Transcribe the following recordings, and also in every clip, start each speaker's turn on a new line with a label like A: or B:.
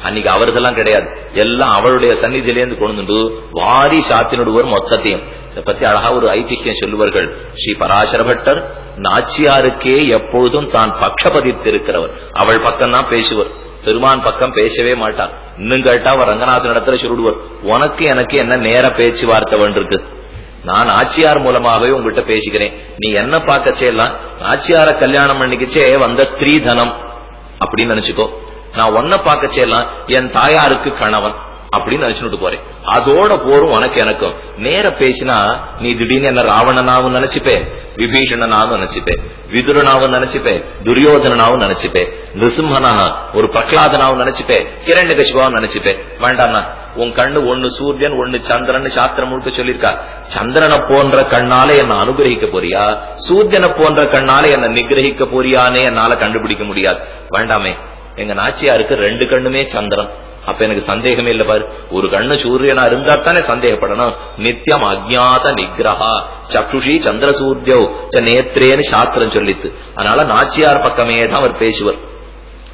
A: அன்னைக்கு அவர்களெல்லாம் கிடையாது, எல்லாம் அவளுடைய சந்நிதியிலேருந்து கொண்டு வாரி சாத்தினுடுவர் மொத்தத்தையும். இதை பத்தி அழகா ஒரு ஐதிஹ்யம் சொல்லுவார்கள். ஸ்ரீ பராசர பட்டர் நாச்சியாருக்கே எப்பொழுதும் தான் பக்ஷபதித்திருக்கிறவர். அவள் பக்கம் தான் பேசுவர், பெருமான் பக்கம் பேசவே மாட்டார். இன்னும் கேட்டா அவர் ரங்கநாதன் இடத்துல சொல்லிடுவார், உனக்கு எனக்கு என்ன நேர பேச்சுவார்த்தை வேண்டிருக்கு, நான் ஆச்சியார் மூலமாகவே உங்ககிட்ட பேசிக்கிறேன், நீ என்ன பார்க்க செய்யலாம், ஆச்சியார கல்யாணம் பண்ணிக்கிச்சே வந்த ஸ்திரீ தனம் அப்படின்னு நினைச்சுக்கோ, நான் ஒன்ன பார்க்க செய்யலாம் என் தாயாருக்கு கணவன் அப்படின்னு நினைச்சுட்டு போறேன். அதோட போரும் உனக்கு எனக்கும். நேர பேசினா நீ திடீர்னு என்ன ராவணனாவும் நினைச்சுப்பே, விபீஷணனாவும் நினைச்சுப்பே, விதுரனாவும் நினைச்சுப்பே, துரியோதனாவும் நினைச்சுப்பே, நிருசிம்மனா ஒரு பிரகலாதனாவும் நினைச்சுப்பே, கிரண்யகசிபாவும் நினைச்சுப்பே. வேண்டாம்னா உன் கண்ணு ஒன்னு சூரியன் ஒன்னு சந்திரன் சாஸ்திரம் முழுக்க சொல்லியிருக்கா. சந்திரனை போன்ற கண்ணால என்ன அனுகிரகிக்க போறியா, சூரியனை போன்ற கண்ணால என்ன நிகிரகிக்க போறியானே என்னால கண்டுபிடிக்க முடியாது. வேண்டாமே, எங்க நாச்சியாருக்கு 2 கண்ணுமே சந்திரன். அப்ப எனக்கு சந்தேகமே இல்ல பாரு, ஒரு கண்ணு சூரியனா இருந்தா தானே சந்தேகப்படணும். நித்தியம் அஜ்ஞாத நிகிரஹா சக்ஷுஷி சந்திரசூரியோ நேத்ரேன்னு சாஸ்திரம் சொல்லித்து. அதனால நாச்சியார் பக்கமே தான் அவர் பேசுவர்.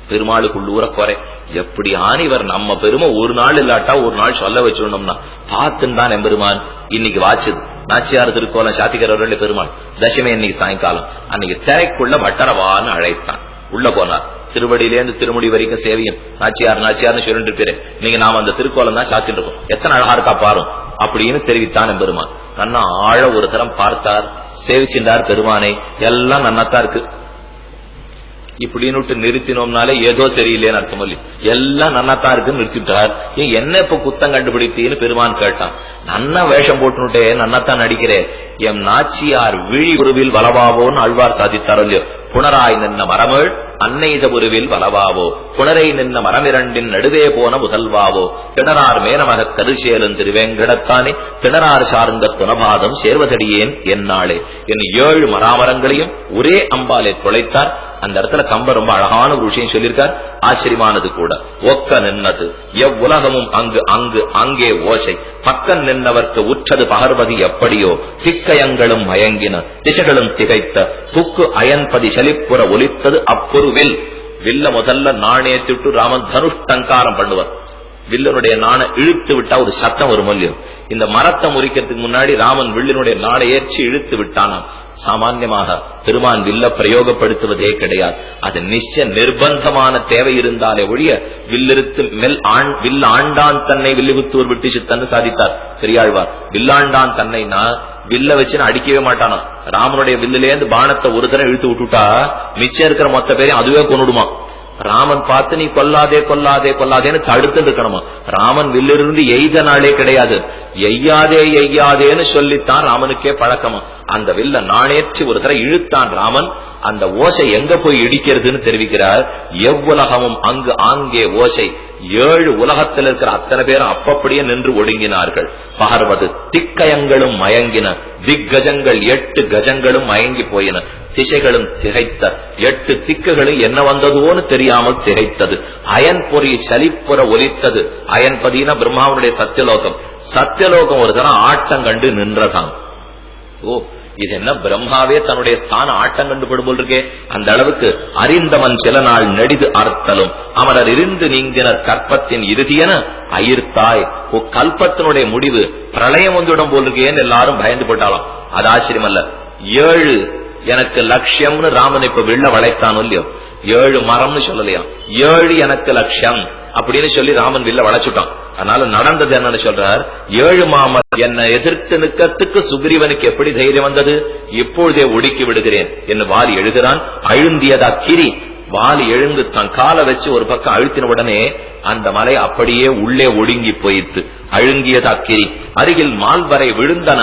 A: பெருமாளுக்குள்ளூர குறை எப்படி ஆணிவர் நம்ம பெருமை ஒரு நாள் இல்லாட்டா ஒரு நாள் சொல்ல வச்சுடணும்னா பார்த்துன்னு தான் எம்பெருமான் இன்னைக்கு வாச்சுது. நாச்சியார் திருக்கோலம் சாத்திகரவர்கள் பெருமாள் தசமே இன்னைக்கு சாயங்காலம் அன்னைக்கு திரைக்குள்ள வட்டரவான்னு அழைத்தான். உள்ள போனார். திருவடியிலேருந்து திருமுடி வரைக்கும் சேவையும் நாச்சியார் நாச்சியார்னு சொல்லிட்டு இருப்பேன். நீங்க நாம அந்த திருக்கோலம் தான் சாத்திட்டு இருக்கோம், எத்தனை அழகா இருக்கா பாரும் அப்படின்னு தெரிவித்தான் எம்பெருமான். நன்னா ஆழ ஒரு தரம் பார்த்தார், சேவிச்சின்றார் பெருமானை. எல்லாம் நன்னாத்தான் இருக்கு இப்படின்னு நிறுத்தினோம்னாலே ஏதோ சரியில்லைன்னு அர்த்தம் இல்லை, எல்லாம் நன்னாத்தான் இருக்குன்னு நிறுத்திட்டார். ஏன் என்ன இப்ப குத்தம் கண்டுபிடித்தீன்னு பெருமான் கேட்டான். நன்னா வேஷம் போட்டுட்டே நன்னாத்தான் நடிக்கிறேன், எம் நாச்சியார் விழி உருவில் வளவாவோன்னு அழ்வார் சாதித்தாரோ இல்லையோ. புனராய் நின்ன மரமேள் அன்னைத உருவில் வளவாவோ, புனரை நின்ன மரமிரண்டின் நடுவே போன முதல்வாவோ, திணறார் மேனமக கருசேலன் திருவேங்கடத்தானே திணறார் சார்ந்த துணபாதம் சேர்வதடியேன் என்னாளே. என் 7 மராமரங்களையும் ஒரே அம்பாலே தொலைத்தார். அந்த இடத்துல கம்ப ரொம்ப அழகான ஒரு விஷயம் சொல்லியிருக்கார், ஆச்சரியமானது கூட. ஒக்க நின்னது எவ்வுலகமும் அங்கு அங்கு அங்கே ஓசை, பக்கம் நின்னவர்க்கு உற்றது பகர்வது எப்படியோ, திக்கயங்களும் மயங்கின திசைகளும் திகைத்த, புக்கு அயன்பதி செழிப்புற ஒலித்தது அப்பொருவில். வில்ல முதல்ல நாணே திட்டு ராமன் தனுஷ்டங்காரம் பண்ணுவார். வில்லனுடைய நாணை இழுத்து விட்டா ஒரு சத்தம் ஒரு மொழியும். இந்த மரத்தை முறிக்கிறதுக்கு முன்னாடி ராமன் வில்லினுடைய நாணை ஏற்றி இழுத்து விட்டானாம். சாமான்யமாக பெருமான் வில்ல பிரயோகப்படுத்துவதே கிடையாது. அது நிச்சய நிர்பந்தமான தேவை இருந்தாலே ஒழிய வில்லிருத்து வில் ஆண்டான் தன்னை வில்லுகுத்தூர் விட்டு சித்தன்னு சாதித்தார் பெரியாழ்வார். வில்லாண்டான் தன்னைனா வில்ல வச்சுன்னு அடிக்கவே மாட்டானா. ராமனுடைய வில்லிலேருந்து பானத்தை ஒரு தரம் இழுத்து விட்டுட்டா மிச்சம் இருக்கிற மொத்த பேரையும் அதுவே கொண்டுடுமா. ராமன் பார்த்து நீ கொல்லாதே கொல்லாதே கொல்லாதேன்னு தடுத்து இருக்கணுமா. ராமன் வில்லிருந்து எய்த நாளே கிடையாது, எய்யாதே எய்யாதேன்னு சொல்லித்தான் ராமனுக்கே பழக்கமா. அந்த வில்ல நாணேற்றி ஒரு தடவை இழுத்தான் ராமன். அந்த ஓசை எங்க போய் இடிக்கிறதுன்னு தெரிவிக்கிறார். எவ்வுலகமும் அங்கு ஆங்கே ஓசை, 7 உலகத்தில் இருக்கிற அத்தனை பேரும் அப்பப்படியே நின்று ஒடுங்கினார்கள். பகர்வது திக்கயங்களும் மயங்கின, திக்கஜங்கள் 8 கஜங்களும் மயங்கி போயின, திசைகளும் திகைத்த, 8 திக்குகளும் என்ன வந்ததோன்னு தெரியாமல் திகைத்தது. அயன் பொறி சலிப்புற ஒலித்தது. அயன்பதினா பிரம்மாவுடைய சத்தியலோகம். சத்தியலோகம் ஒரு தரம் ஆட்டம் கண்டு நின்றதாம். ஓ, இது என்ன பிரம்மாவே தன்னுடைய ஸ்தான ஆட்டம் கண்டுபடும் போல் இருக்கே. அந்த அளவுக்கு அறிந்தவன் சில நாள் நெடிது அர்த்தலும் அமரர் இருந்து நீங்கினர் கற்பத்தின் இறுதியென அயிர்த்தாய். கல்பத்தினுடைய முடிவு பிரளயம் வந்துவிடும் போல் இருக்கேன்னு எல்லாரும் பயந்து போட்டாலும் அது ஆச்சரியம் அல்ல. 7 எனக்கு லட்சியம்னு ராமன் இப்ப வெள்ள வளைத்தான் இல்லையோ. 7 மரம்னு சொல்லலையா, 7 எனக்கு லட்சியம் அப்படின்னு சொல்லி ராமன் வில்ல வளைச்சுட்டான். அதனால நடந்தது என்னன்னு சொல்றார். 7 மாமர் என்னை எதிர்த்து நிற்கிறதுக்கு சுக்ரீவனுக்கு எப்படி தைரியம் வந்தது, இப்பொழுதே ஒடுக்கி விடுகிறேன் என்று வாரி எழுகிறான். அழுந்தியதா கிரி, வாலி எழுந்து தன் காலை வச்சு ஒரு பக்கம் அழுத்தின உடனே அந்த மலை அப்படியே உள்ளே ஒடுங்கி போயிட்டு அழுங்கியதா கிரி. அருகில் மால்வரை விழுந்தன.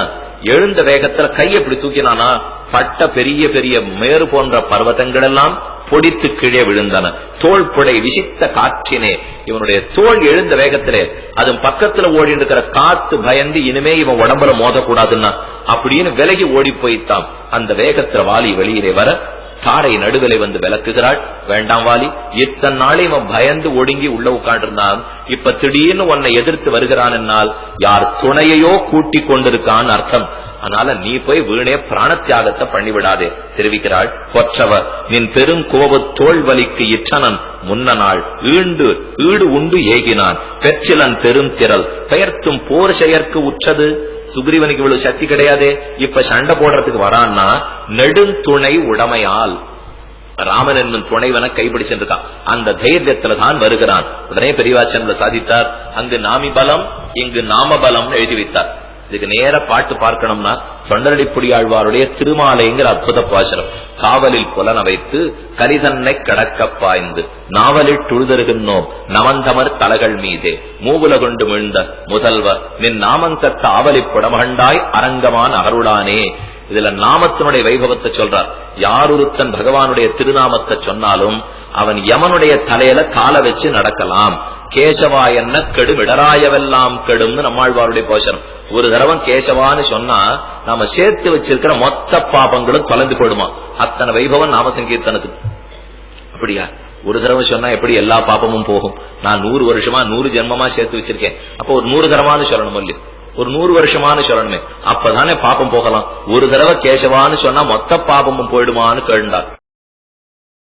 A: எழுந்த வேகத்துல கையை இப்படி தூக்கினானா பட்ட பெரிய பெரிய மேறு போன்ற பர்வதங்கள் எல்லாம் பொடித்து கீழே விழுந்தன. தோல் புடை விசித்த காற்றினே, இவனுடைய தோல் எழுந்த வேகத்திலே அது பக்கத்துல ஓடி இருக்கிற காத்து பயந்து இனிமே இவன் உடம்புல மோதக்கூடாதுன்னா அப்படின்னு விலகி ஓடி போய்த்தான். அந்த வேகத்துல வாலி வெளியிலே வர தாரை நடுவிலை வந்து விளக்குகிறாள். வேண்டாம் வாலி, இத்தனை நாளை இவன் பயந்து ஒடுங்கி உள்ள உட்காண்டிருந்தான், இப்ப திடீர்னு உன்னை எதிர்த்து வருகிறான் என்னால் யார் துணையையோ கூட்டிக் கொண்டிருக்கான்னு அர்த்தம். அதனால நீ போய் வீணே பிராண தியாகத்தை பண்ணிவிடாதே தெரிவிக்கிறாள். கொற்றவர் நின் பெரும் கோபத்தோள் வலிக்கு இற்றனன் முன்ன நாள் ஈடு உண்டு ஏகினான் பெற்றிலன் பெரும் திரள் பெயர்த்தும் போர் செயற்கு உற்றது. சுக்ரீவனுக்கு இவ்வளவு சக்தி கிடையாதே, இப்ப சண்டை போடுறதுக்கு வரான்னா நெடுந்துணை உடமையால் ராமன் என்னும் துணைவனை கைப்பிடிச்சிருக்கான். அந்த தைரியத்துலதான் வருகிறான். உடனே பெரியவாச்சன்ல சாதித்தார். அங்கு நாமி பலம் இங்கு நாம பலம் எழுதி வைத்தார். இதுக்கு நேர பாட்டு பார்க்கணும்னா தொண்டரடிப்புடியாழ்வாருடைய திருமாலைங்கிற அற்புத பாசுரம். காவலில் புலன வைத்து கரிதன்னை கடக்க பாய்ந்து நாவலில் துழுதருகின்றோம் நவந்தமர் தலகள் மீதே மூவுல கொண்டு மிழ்ந்த முதல்வர் நின் நாமந்தத்த ஆவலி புடமகண்டாய் அரங்கமான் அகருளானே. இதுல நாமத்தினுடைய வைபவத்தை சொல்றார். யாரொருத்தன் பகவானுடைய திருநாமத்தை சொன்னாலும் அவன் யமனுடைய தலையில கால வச்சு நடக்கலாம். கேசவா என்ன கெடும் இடராயவெல்லாம் கெடும்னு நம்மாழ்வாருடைய போஷனம். ஒரு தடவம் கேசவான்னு சொன்னா நாம சேர்த்து வச்சிருக்கிற மொத்த பாபங்களும் தொலைந்து போடுமா. அத்தனை வைபவம் நாம சங்கீர்த்தனத்துக்கு. அப்படியா ஒரு தடவை சொன்னா எப்படி எல்லா பாப்பமும் போகும்? நான் 100 வருஷமா 100 ஜென்மமா சேர்த்து வச்சிருக்கேன். அப்ப ஒரு 100 தரமானு சொல்லணும் இல்லையா? ஒரு 100 வருஷமானு சொல்லணுமே, அப்பதானே பாப்பம் போகலாம். ஒரு தடவை கேசவான்னு சொன்னா மொத்த பாபமும் போயிடுமான்னு கேட்டார்.